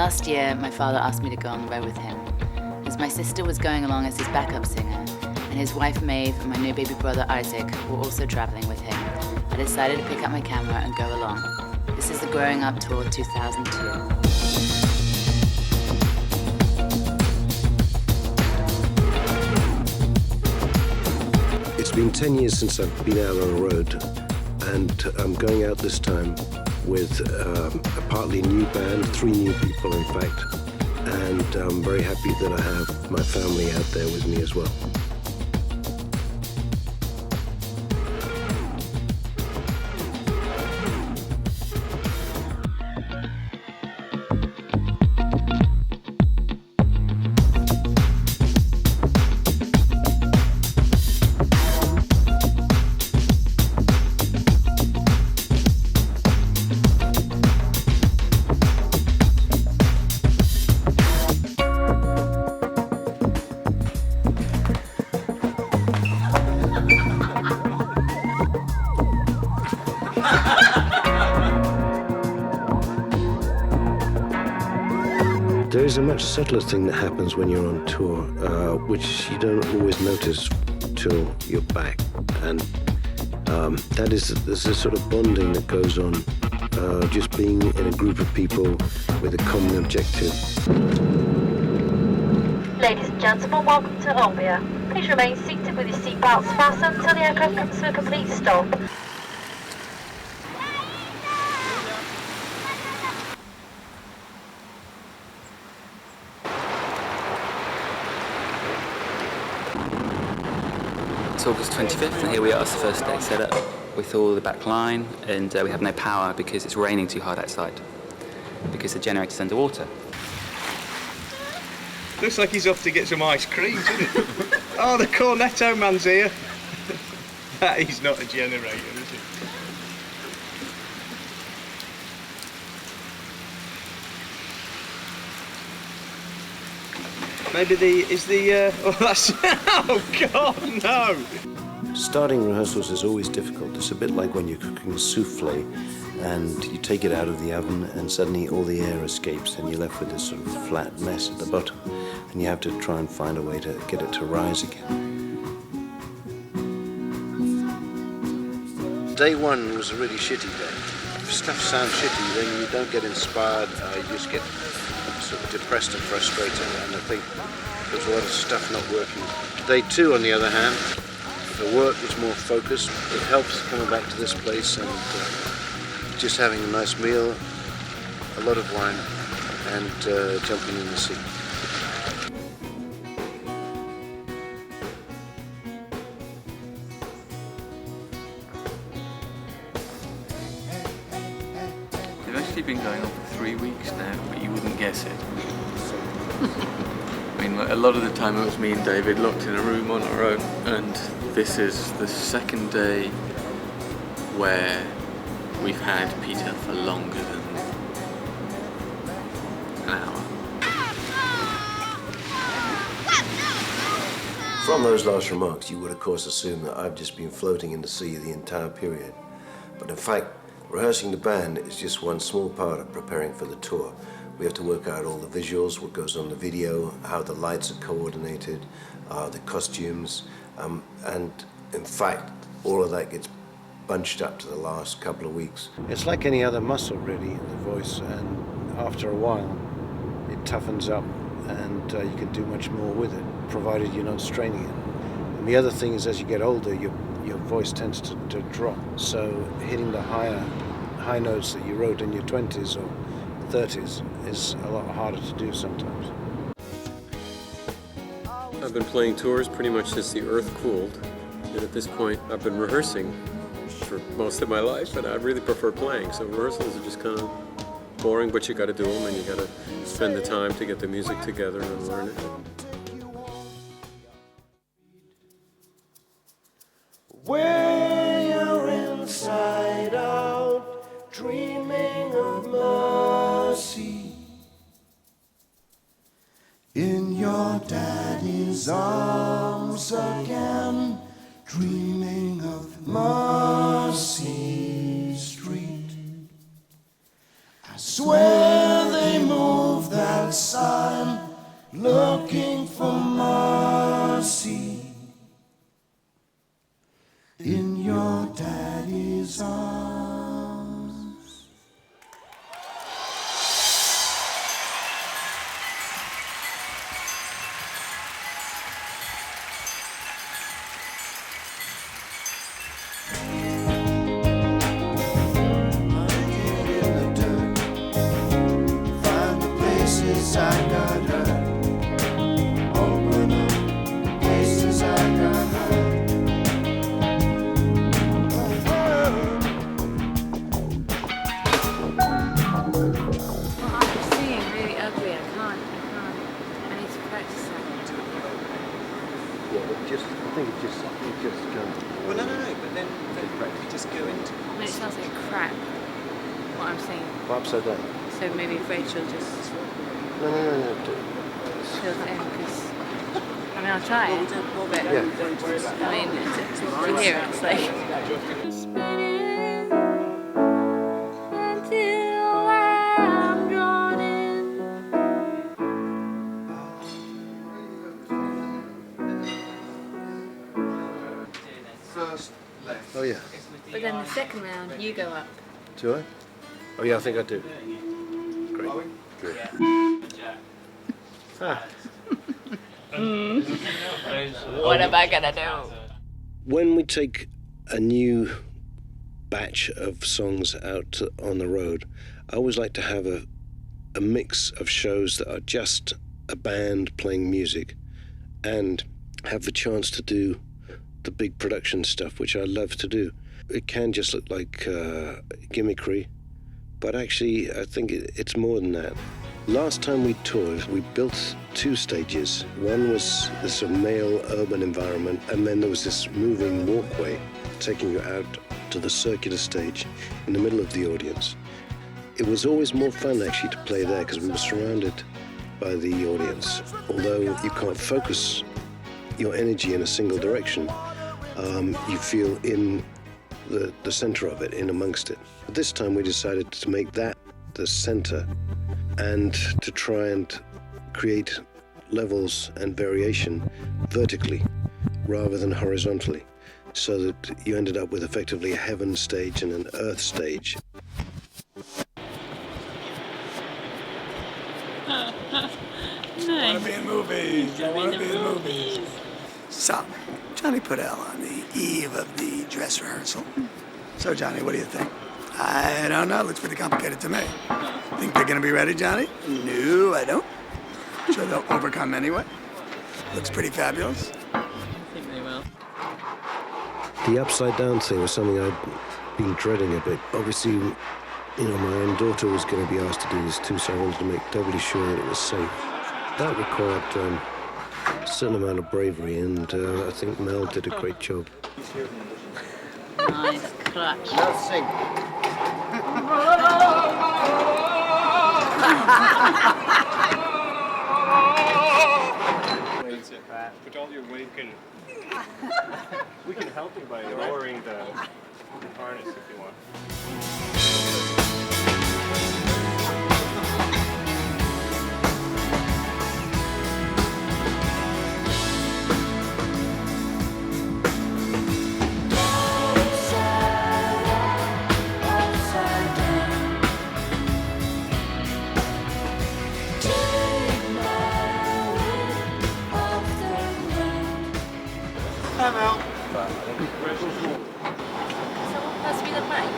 Last year, my father asked me to go on the road with him, as my sister was going along as his backup singer, and his wife Maeve and my new baby brother Isaac were also traveling with him. I decided to pick up my camera and go along. This is the Growing Up Tour 2002. It's been 10 years since I've been out on the road, and I'm going out this time with a partly new band, 3 new people in fact, and I'm very happy that I have my family out there with me as well. There is a much subtler thing that happens when you're on tour, which you don't always notice till you're back, and that is there's a sort of bonding that goes on, just being in a group of people with a common objective. Ladies and gentlemen, welcome to Olympia. Please remain seated with your seatbelts fastened until the aircraft comes to a complete stop. It's August 25th and here we are, it's the first day set up with all the back line, and we have no power because it's raining too hard outside because the generator's underwater. Looks like he's off to get some ice cream, doesn't it? Oh, the cornetto man's here. That is not a generator, is it? Maybe oh, that's, oh God, no! Starting rehearsals is always difficult. It's a bit like when you're cooking souffle and you take it out of the oven and suddenly all the air escapes and you're left with this sort of flat mess at the bottom, and you have to try and find a way to get it to rise again. Day one was a really shitty day. If stuff sounds shitty, then you don't get inspired, you just get sort of depressed and frustrated, and I think there's a lot of stuff not working. Day two, on the other hand, the work was more focused. It helps coming back to this place and just having a nice meal, a lot of wine, and jumping in the sea. They've actually been going on for 3 weeks now, but you wouldn't guess it. I mean, a lot of the time it was me and David locked in a room on our own, and this is the second day where we've had Peter for longer than an hour. From those last remarks, you would of course assume that I've just been floating in the sea the entire period. But in fact, rehearsing the band is just one small part of preparing for the tour. We have to work out all the visuals, what goes on the video, how the lights are coordinated, the costumes, and in fact, all of that gets bunched up to the last couple of weeks. It's like any other muscle, really, the voice, and after a while, it toughens up, and you can do much more with it, provided you're not straining it. And the other thing is, as you get older, your voice tends to drop, so hitting the high notes that you wrote in your 20s or 30s is a lot harder to do sometimes. I've been playing tours pretty much since the earth cooled, and at this point I've been rehearsing for most of my life, and I really prefer playing, so rehearsals are just kind of boring, but you got to do them, and you got to spend the time to get the music together and learn it. When you're inside out, dreaming of mercy, in your daddy's arms again, dreaming of Mercy Street. I swear they moved that sign, looking for mercy in your daddy's arms. I got hurt. Open up places I got hurt. Well, I'm singing really ugly. I can't. I need to practice that. Yeah, but I think it just come. Well, no, but then we just go into. I mean, it sounds like crap, what I'm singing. Upside down. So maybe if Rachel just No. fills it in, because, I mean, I'll try it. But, I mean, you hear it, it's like... Oh, yeah. But then the second round, you go up. Do I? Oh, yeah, I think I do. Great. Good. What am I gonna do? When we take a new batch of songs out on the road, I always like to have a mix of shows that are just a band playing music and have the chance to do the big production stuff, which I love to do. It can just look like gimmickry, but actually I think it's more than that. Last time we toured, we built 2 stages. One was this sort of male urban environment, and then there was this moving walkway taking you out to the circular stage in the middle of the audience. It was always more fun actually to play there because we were surrounded by the audience. Although you can't focus your energy in a single direction, you feel in the center of it, in amongst it. But this time we decided to make that the center and to try and create levels and variation vertically rather than horizontally, so that you ended up with effectively a heaven stage and an earth stage. I want to be in movies. I want to be in movies. So, Johnny put Al on the eve of the dress rehearsal. So, Johnny, what do you think? I don't know. Looks pretty complicated to me. Think they're going to be ready, Johnny? No, I don't. Sure they'll overcome anyway. Looks pretty fabulous. I think they will. The upside down thing was something I'd been dreading a bit. Obviously, you know, my own daughter was going to be asked to do this too, so I wanted to make doubly sure that it was safe. That required a certain amount of bravery, and I think Mel did a great job. Nice clutch. Now sing. Put all your weight in. We can help you by lowering the harness if you want. Someone pass me the mic.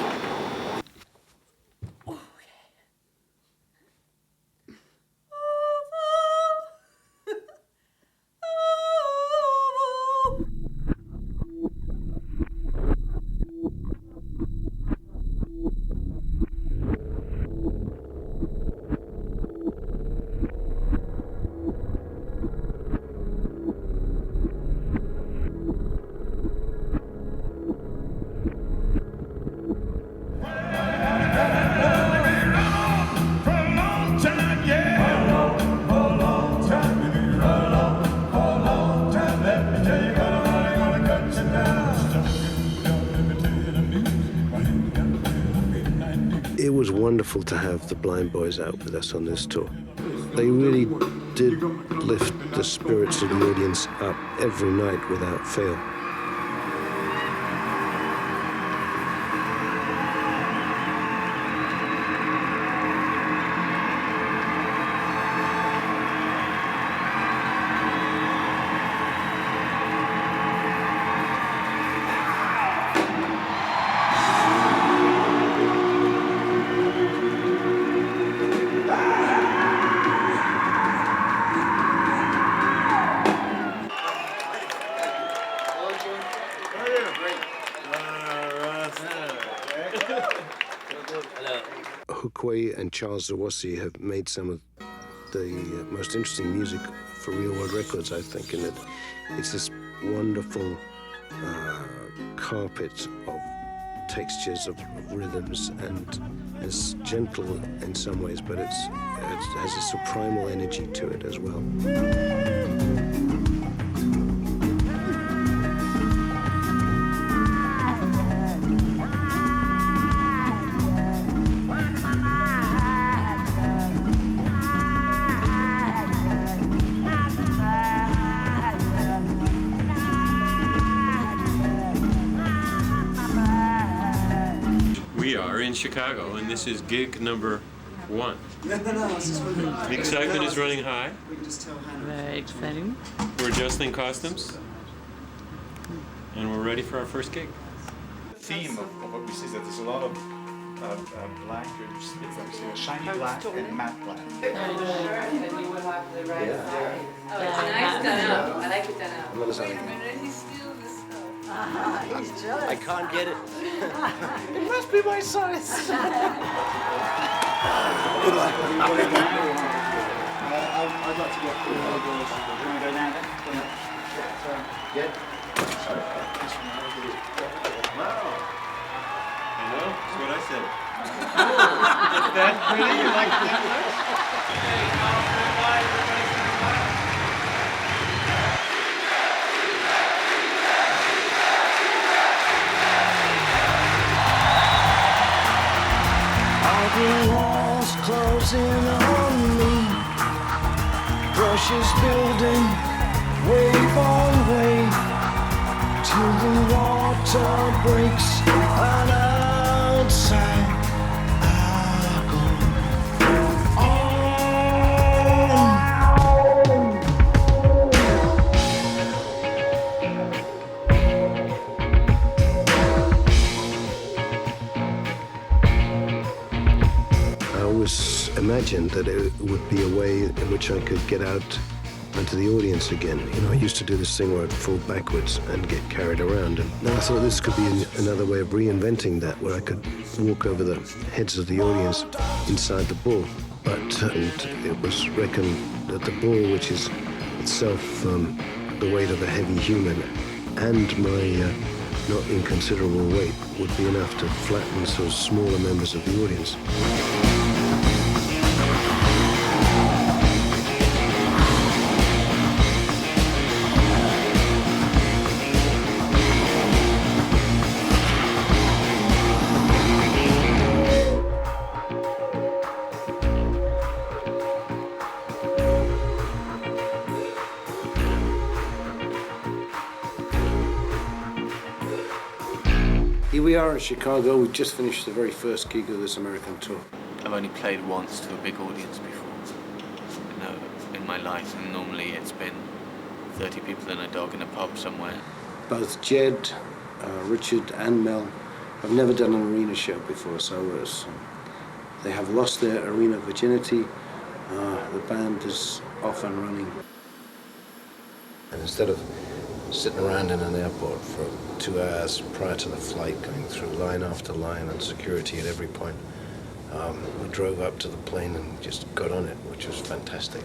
It was wonderful to have the Blind Boys out with us on this tour. They really did lift the spirits of the audience up every night without fail. And Charles Zawossi have made some of the most interesting music for Real World Records, I think, in that it's this wonderful carpet of textures, of rhythms, and it's gentle in some ways, but it has a primal energy to it as well. Chicago, and this is gig number 1. The excitement is running high. Very exciting. We're adjusting costumes, and we're ready for our first gig. The theme of what we see is that there's a lot of black, shiny black and matte black. Nice done out. I like it done out. I can't get it. It must be my size. Good luck. I'd like to get through all those. You want to go down there? Yeah. Wow. I know, that's what I said. Is that pretty? You like that? The walls closing on me, brushes building wave on wave, till the water breaks and outside I go Imagined that it would be a way in which I could get out into the audience again. You know, I used to do this thing where I'd fall backwards and get carried around, and I thought this could be another way of reinventing that, where I could walk over the heads of the audience inside the ball. But it was reckoned that the ball, which is itself the weight of a heavy human, and my not inconsiderable weight, would be enough to flatten sort of smaller members of the audience. Here we are in Chicago. We've just finished the very first gig of this American tour. I've only played once to a big audience before in my life, and normally it's been 30 people and a dog in a pub somewhere. Both Jed, Richard and Mel have never done an arena show before, so they have lost their arena virginity. The band is off and running. And instead of sitting around in an airport for 2 hours prior to the flight, going through line after line and security at every point, we drove up to the plane and just got on it, which was fantastic.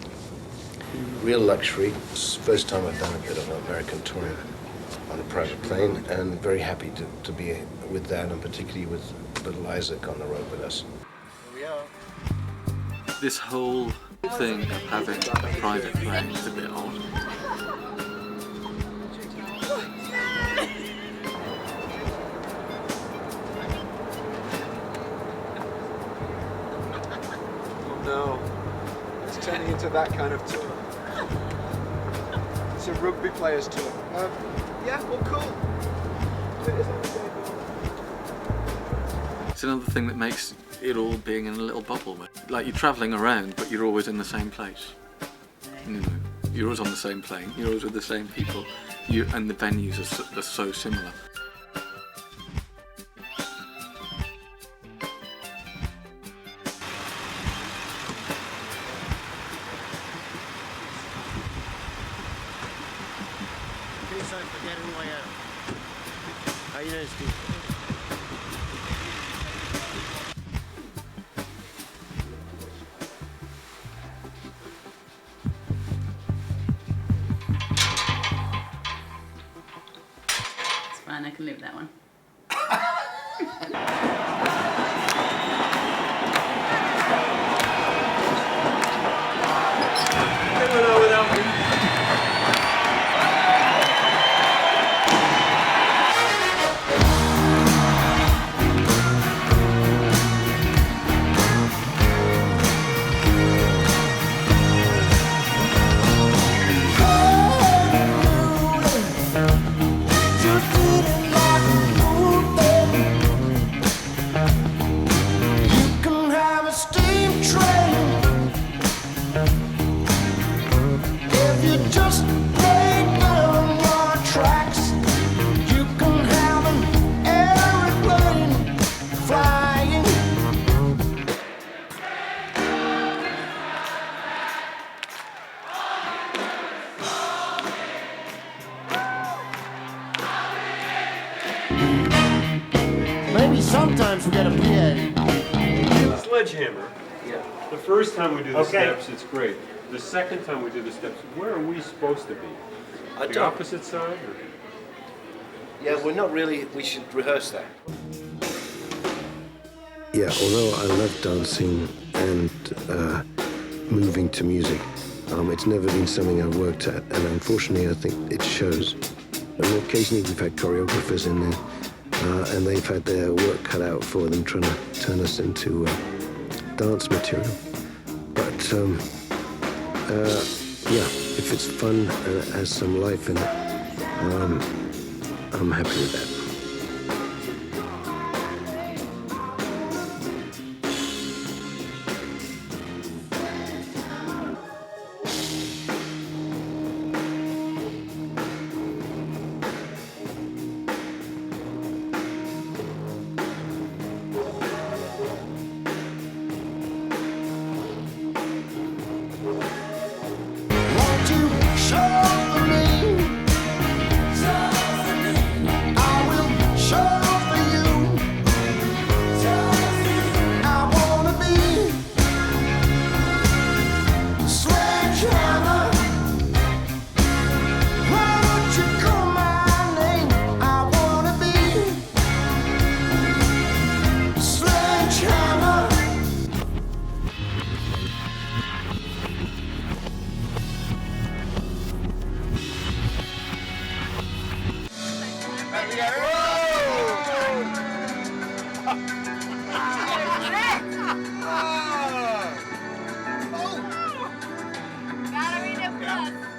Real luxury. It's the first time I've done a bit of American touring on a private plane, and very happy to be with that, and particularly with little Isaac on the road with us. Here we are. This whole thing of having a private plane is a bit odd. No. It's turning into that kind of tour. It's a rugby players tour. Yeah, well, cool. It's another thing that makes it all being in a little bubble. Like you're travelling around, but you're always in the same place. You know, you're always on the same plane. You're always with the same people. And the venues are so similar. How you doing, Steve? It's fine, I can live with that one. Sometimes we get a PA. Sledgehammer. Yeah. The first time we do the Okay. steps, it's great. The second time we do the steps, where are we supposed to be? The don't- opposite side? Or? Yeah, we're not really. We should rehearse that. Yeah, although I love dancing and moving to music, it's never been something I've worked at, and unfortunately I think it shows. And occasionally we've had choreographers in there, and they've had their work cut out for them trying to turn us into dance material. But yeah, if it's fun and it has some life in it, I'm happy with that.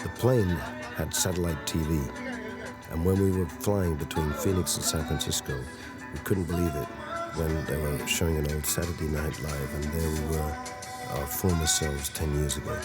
The plane had satellite TV, and when we were flying between Phoenix and San Francisco, we couldn't believe it when they were showing an old Saturday Night Live, and there we were, our former selves 10 years ago.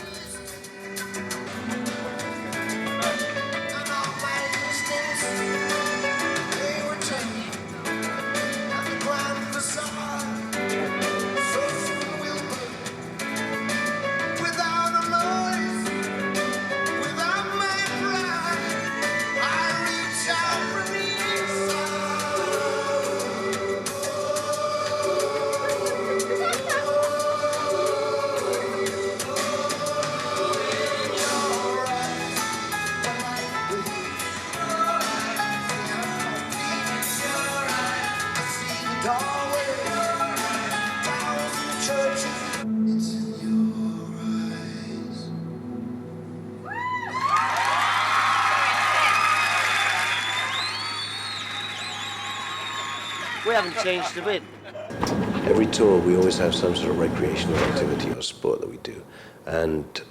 We haven't changed a bit. Every tour, we always have some sort of recreational activity or sport that we do. And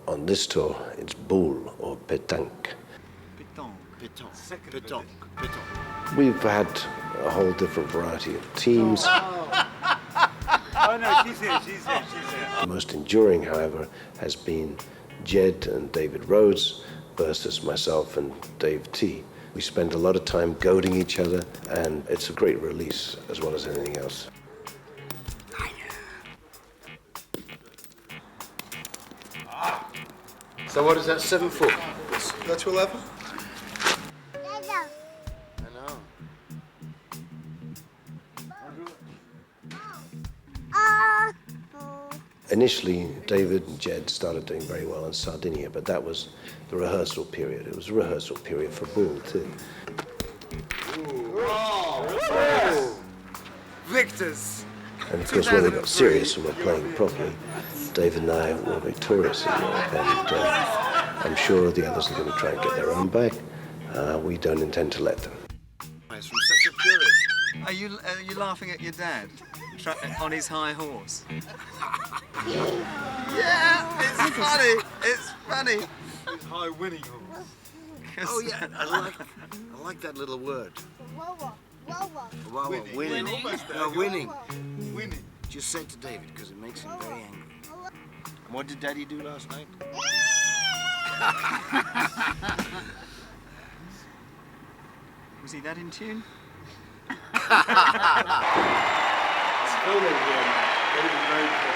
on this tour, it's boule or pétanque. We've had a whole different variety of teams. Oh no, she's here. The most enduring, however, has been Jed and David Rhodes versus myself and Dave T. We spend a lot of time goading each other, and it's a great release as well as anything else. So what is that, 7 foot? That's 11? Initially, David and Jed started doing very well in Sardinia, but that was the rehearsal period. It was a rehearsal period for boule, too. Victors! And of course, when they got serious and were playing properly, David and I were victorious in Europe, and I'm sure the others are going to try and get their own back. We don't intend to let them. From such a purist. Are you laughing at your dad on his high horse? Yeah, it's funny. It's funny. His high winning horse. Oh yeah, I like that little word. Winning. No, winning. Winning. Just say it to David because it makes him very angry. And what did Daddy do last night? Was he that in tune? It's filming here. Gotta be very careful.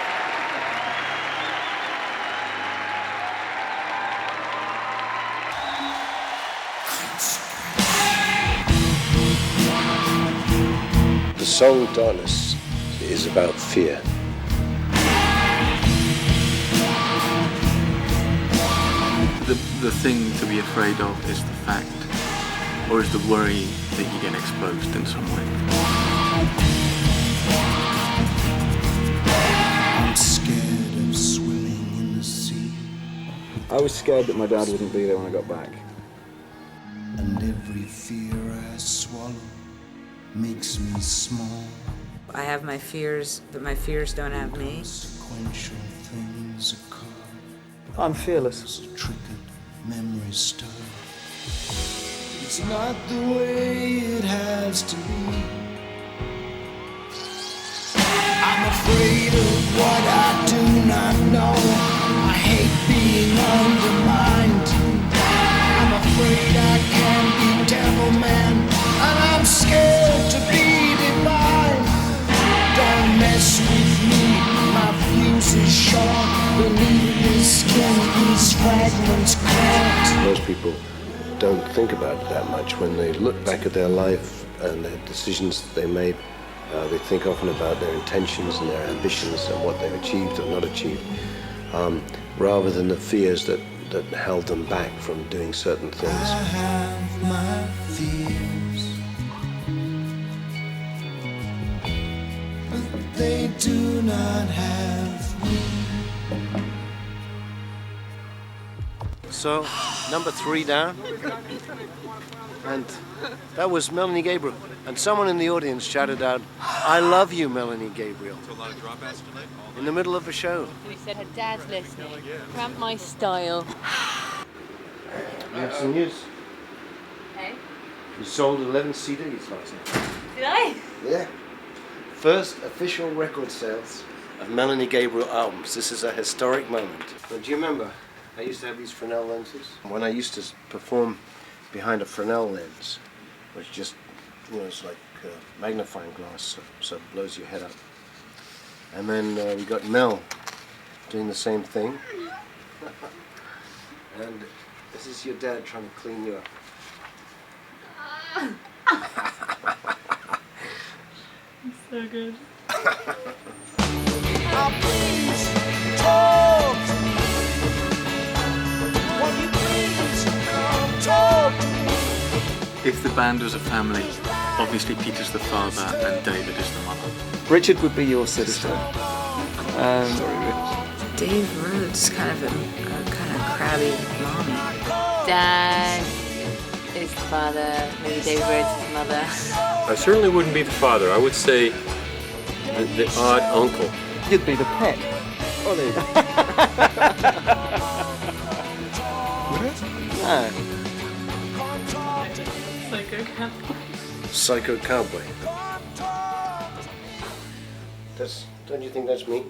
The song Darkness is about fear. The thing to be afraid of is the fact, or is the worry that you get exposed in some way. I'm scared of swimming in the sea. I was scared that my dad wouldn't be there when I got back. And every fear I swallow makes me small. I have my fears, but my fears don't have me. Consequential things occur. I'm fearless. As a triggered memory stir. It's not the way it has to be. I'm afraid of what I do not know. I hate being undermined. I'm afraid I can be devil man, and I'm scared to be divine. Don't mess with me, my fuse is short. Beneath this skin, these fragments caught. Most people don't think about it that much. When they look back at their life and the decisions that they made, they think often about their intentions and their ambitions and what they've achieved or not achieved, rather than the fears that held them back from doing certain things. I have my fears, but they do not have me. So, number 3 down, and that was Melanie Gabriel. And someone in the audience shouted out, "I love you, Melanie Gabriel," in the middle of the show. We said her dad's listening. Cramp my style. We have some news. Hey? You sold 11 CDs last night. Did I? Yeah. First official record sales of Melanie Gabriel albums. This is a historic moment. But do you remember, I used to have these Fresnel lenses. When I used to perform behind a Fresnel lens, which just, it's like a magnifying glass, so it blows your head up. And then we got Mel doing the same thing. And this is your dad trying to clean you up. It's so good. Please talk to me. Won't you please come talk to me? If the band was a family, obviously Peter's the father and David is the mother. Richard would be your sister. Sorry, Rich. Dave Rhodes, kind of a kind of crabby mommy. Dad is the father, maybe Dave Rhodes is the mother. I certainly wouldn't be the father. I would say the odd uncle. You'd be the pet. funny. Ah, Psycho cowboy. Psycho Cowboy. Don't you think that's me?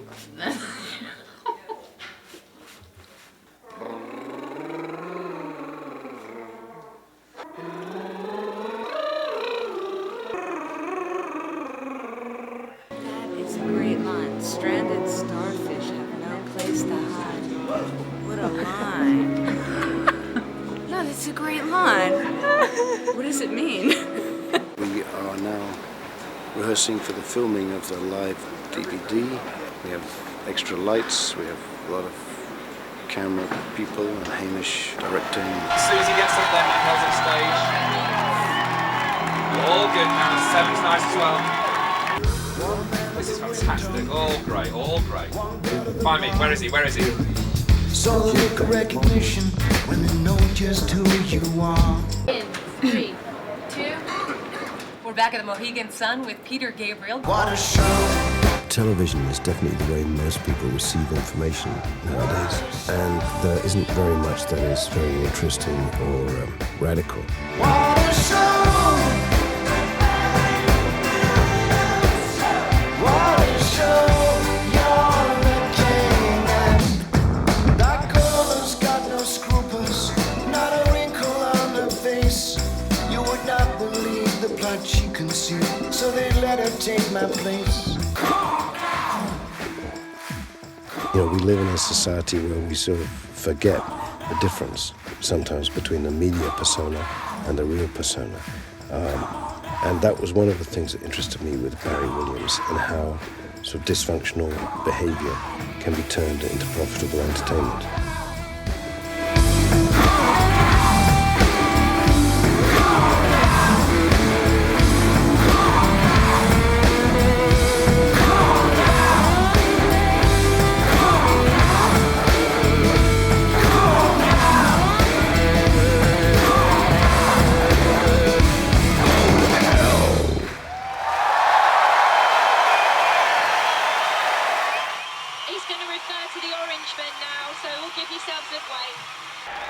It's a great line. Stranded starfish have no place to hide. What a line. No, that's a great line. What does it mean? We are now rehearsing for the filming of the live DVD. We have extra lights, we have a lot of camera people and Hamish directing. Susie gets up there and holds it stage. All good now, Seven's nice as well. This is fantastic, all great, all great. Find me, where is he, where is he? So look of recognition when they know just who you are. In 3, 2. We're back at the Mohegan Sun with Peter Gabriel. What a show! Television is definitely the way most people receive information nowadays, and there isn't very much that is very interesting or radical. What a show! What a show! You're the king, and that girl has got no scruples, not a wrinkle on her face. You would not believe the plot she concealed, so they let her take my place. You know, we live in a society where we sort of forget the difference sometimes between the media persona and the real persona. And that was one of the things that interested me with Barry Williams, and how sort of dysfunctional behavior can be turned into profitable entertainment.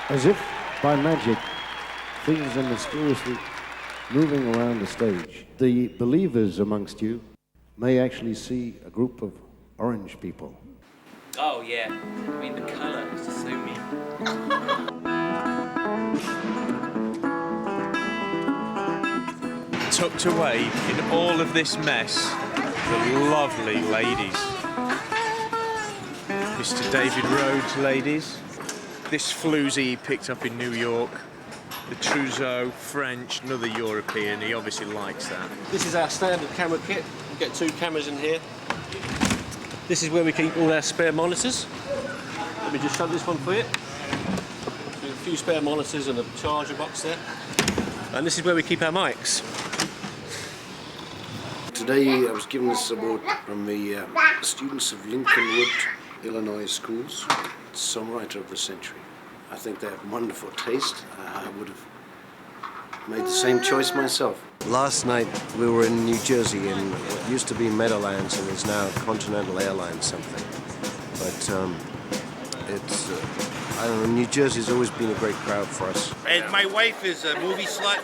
As if by magic, things are mysteriously moving around the stage. The believers amongst you may actually see a group of orange people. Oh yeah, I mean the colour is just so mean. Tucked away in all of this mess, the lovely ladies. Mr. David Rhodes, ladies. This floozy he picked up in New York. The trousseau, French, another European. He obviously likes that. This is our standard camera kit. We get 2 cameras in here. This is where we keep all our spare monitors. Let me just shove this one for you. A few spare monitors and a charger box there. And this is where we keep our mics. Today I was given this award from the students of Lincolnwood, Illinois schools. Songwriter of the Century. I think they have wonderful taste. I would have made the same choice myself. Last night we were in New Jersey in what used to be Meadowlands and is now Continental Airlines something. But it's, I don't know, New Jersey's always been a great crowd for us. And my wife is a movie slut.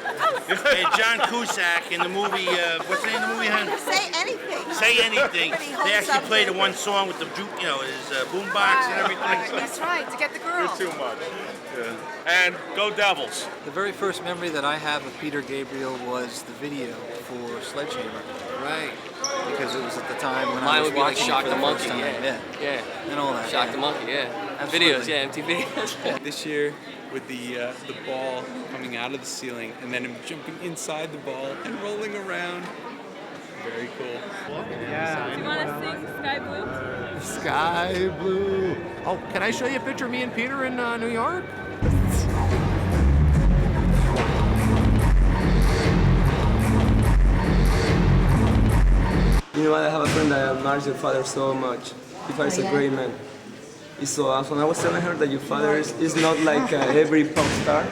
And John Cusack in the movie, what's the name of the movie, hon? Say anything. Say Anything. They actually played the one song with the, you know, his boombox and everything. That's right, to get the girl. It's too much. Yeah. And go Devils. The very first memory that I have of Peter Gabriel was the video for Sledgehammer. Right. Because it was at the time when I Mine was would be like watching Shock it for the the Monkey, first time. yeah. And all that. Shock the Monkey, yeah. Absolutely. Videos, yeah, MTV. This year, with the ball coming out of the ceiling and then him jumping inside the ball and rolling around. Very cool. Yeah. Do you want to sing Sky Blue? Sky Blue. Oh, can I show you a picture of me and Peter in New York? You know what, I have a friend that admires your father so much. Your father's a great man. It's so awesome. I was telling her that your father is not like every pop star.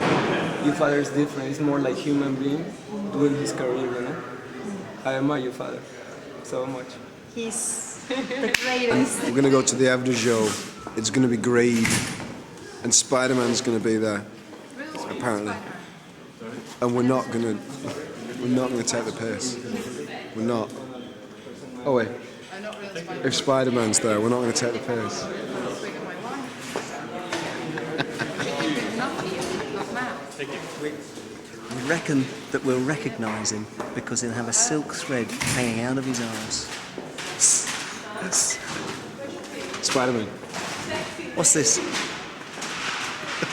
Your father is different. He's more like human being doing his career, you know? I admire your father so much. He's The greatest. We're gonna go to the Avda show. It's gonna be great, and Spider-Man's gonna be there, apparently. And we're not gonna take the piss. We're not. Oh wait. If Spider-Man's there, we're not gonna take the piss. We reckon that we'll recognise him because he'll have a silk thread hanging out of his arse. Spider-Man. What's this?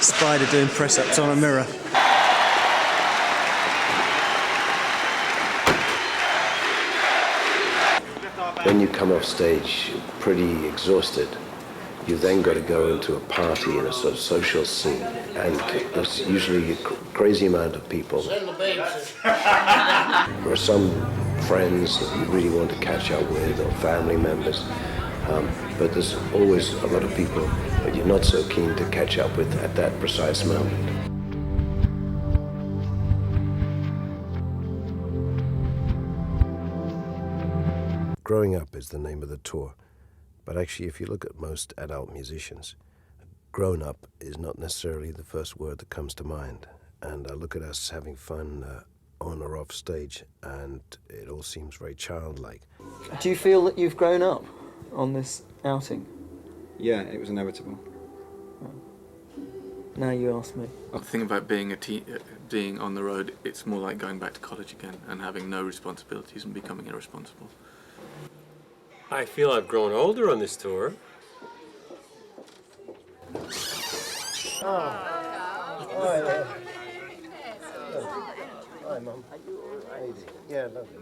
Spider doing press-ups on a mirror. When you come off stage pretty exhausted, you then got to go into a party in a sort of social scene, and there's usually a crazy amount of people. There are some friends that you really want to catch up with, or family members, but there's always a lot of people that you're not so keen to catch up with at that precise moment. Growing Up is the name of the tour, but actually if you look at most adult musicians, grown up is not necessarily the first word that comes to mind. And I look at us having fun on or off stage, and it all seems very childlike. Do you feel that you've grown up on this outing? Yeah, it was inevitable. Now you ask me. The thing about being being on the road, it's more like going back to college again and having no responsibilities and becoming irresponsible. I feel I've grown older on this tour. Hi, Mum. Yeah, lovely.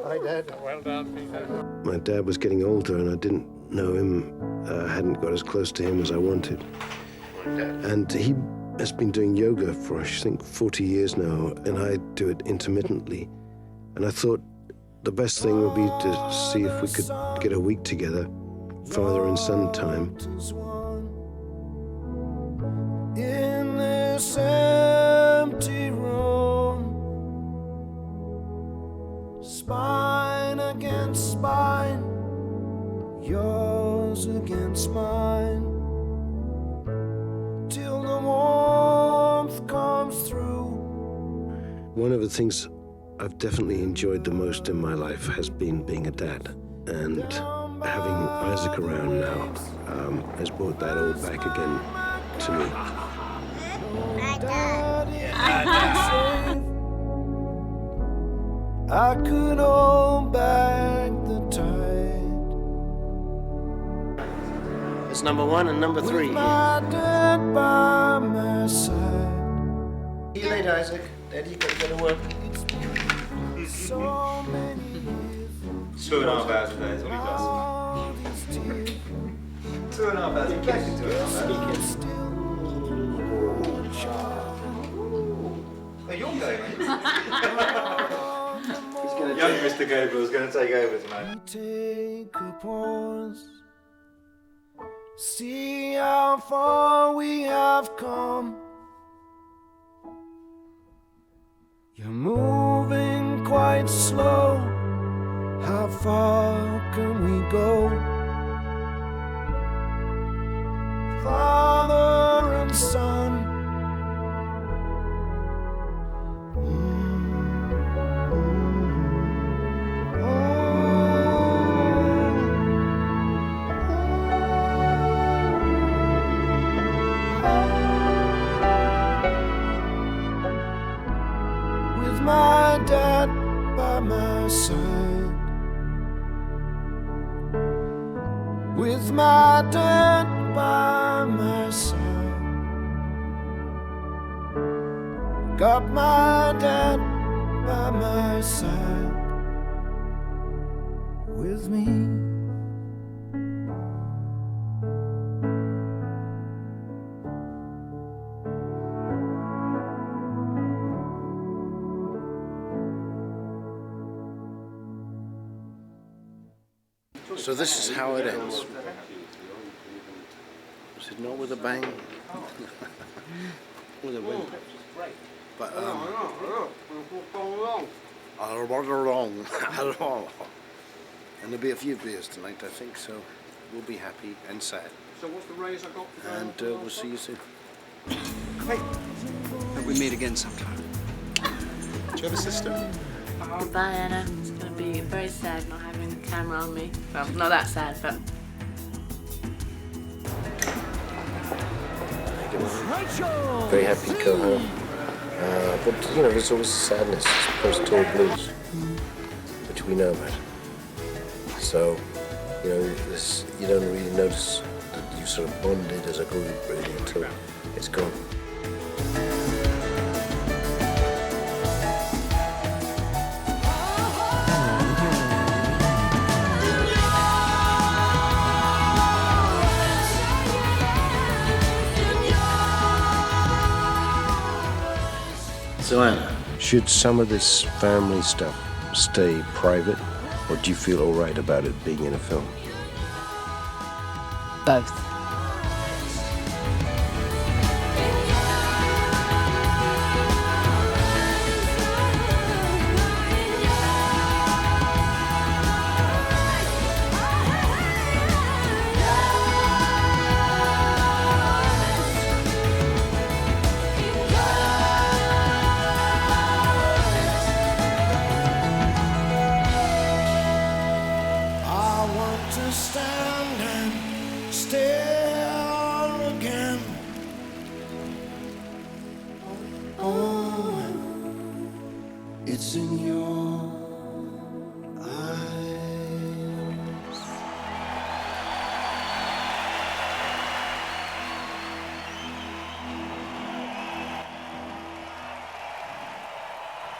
Hi, Dad. Well done, Peter. My dad was getting older, and I didn't know him, hadn't got as close to him as I wanted. And he has been doing yoga for, I think, 40 years now, and I do it intermittently. And I thought the best thing would be to see if we could get a week together, father and son time. In this empty room, spine against spine, yours against mine, till the warmth comes through. One of the things I've definitely enjoyed the most in my life has been being a dad, and having Isaac around now has brought that all back again to me. I could hold back the tide. It's number 1 and number 3. With my dad by my side. See you later, Isaac. Daddy, got to go to work. So many 2.5 hours a day is what he does. 2.5 hours. Exactly 2.5 hours. Oh, you're going, Young Mr. Gabriel is going to take over tonight. Take a pause. See how far we have come. You're moving quite slow. How far can we go? Father and son. My dad by my side. With my dad by my side. Got my dad by my side. With me. So this is how it ends. Is it not with a bang? With a whimper. But And there'll be a few beers tonight, I think, so we'll be happy and sad. So what's the raise I got? And we'll see you soon. Great. Hope we meet again sometime. Do you have a sister? Oh, bye, Anna. It's going to be very sad not having the camera on me. Well, not that sad, but... Very happy to go home. But, you know, there's always sadness, post-tour blues, which we know about. So, you know, you don't really notice that you sort of bonded as a group really until it's gone. So Anna, should some of this family stuff stay private, or do you feel all right about it being in a film? Both. I want to stand and stare again. Oh, it's in your eyes.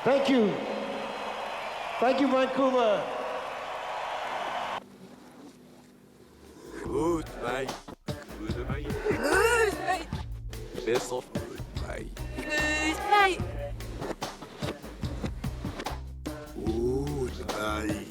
Thank you. Thank you, Vancouver. Goodbye. Goodbye. Goodbye. Best of goodbye. Goodbye. Goodbye.